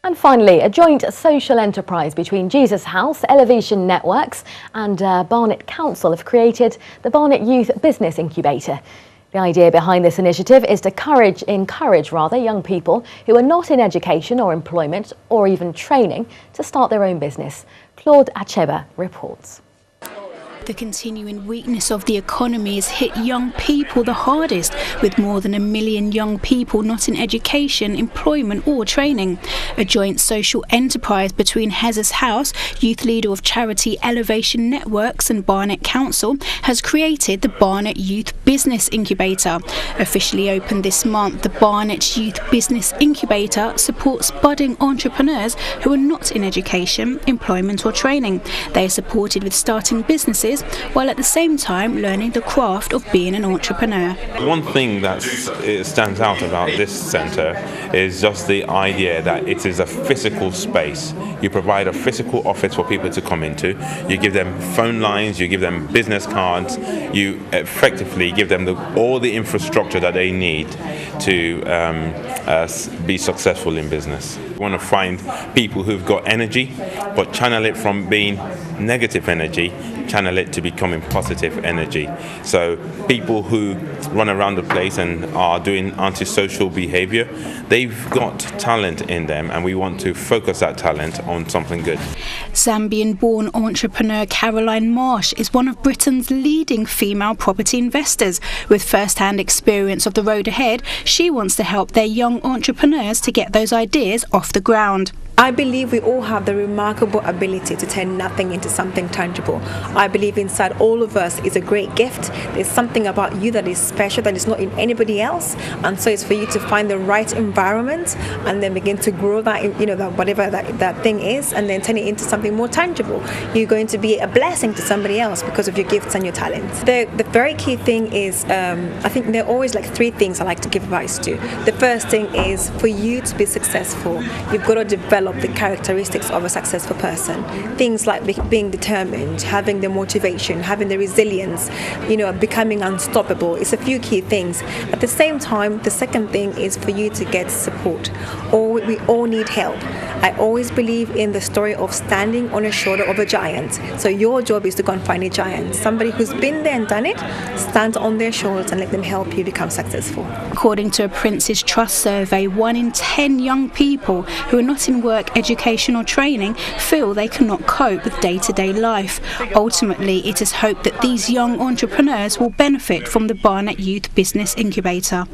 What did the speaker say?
And finally, a joint social enterprise between Jesus House, Elevation Networks and Barnet Council have created the Barnet Youth Business Incubator. The idea behind this initiative is to encourage young people who are not in education or employment or even training to start their own business. Claude Achebe reports. The continuing weakness of the economy has hit young people the hardest, with more than 1 million young people not in education, employment or training. A joint social enterprise between Jesus House, youth leader of charity Elevation Networks and Barnet Council, has created the Barnet Youth Business Incubator. Officially opened this month, the Barnet Youth Business Incubator supports budding entrepreneurs who are not in education, employment or training. They are supported with starting businesses while at the same time learning the craft of being an entrepreneur. One thing that stands out about this centre is just the idea that it is a physical space. You provide a physical office for people to come into. You give them phone lines, you give them business cards, you effectively give them all the infrastructure that they need to be successful in business. We want to find people who've got energy, but channel it from being negative energy, channel it to becoming positive energy. So people who run around the place and are doing antisocial behavior, they've got talent in them, and we want to focus that talent on something good. Zambian-born entrepreneur Caroline Marsh is one of Britain's leading female property investors. With first-hand experience of the road ahead, she wants to help their young entrepreneurs to get those ideas off the ground. I believe we all have the remarkable ability to turn nothing into something tangible. I believe inside all of us is a great gift. There's something about you that is special, that is not in anybody else, and so it's for you to find the right environment and then begin to grow that, that whatever that thing is, and then turn it into something more tangible. You're going to be a blessing to somebody else because of your gifts and your talents. The very key thing is, I think there are always like 3 things I like to give advice to. The first thing is, for you to be successful, you've got to develop the characteristics of a successful person. Things like being determined, having the motivation, having the resilience, becoming unstoppable. It's a few key things. At the same time, the second thing is for you to get support. We all need help. I always believe in the story of standing on the shoulder of a giant. So your job is to go and find a giant, somebody who's been there and done it. Stand on their shoulders and let them help you become successful. According to a Prince's Trust survey, 1 in 10 young people who are not in work, education or training feel they cannot cope with day-to-day life. Ultimately, it is hoped that these young entrepreneurs will benefit from the Barnet Youth Business Incubator.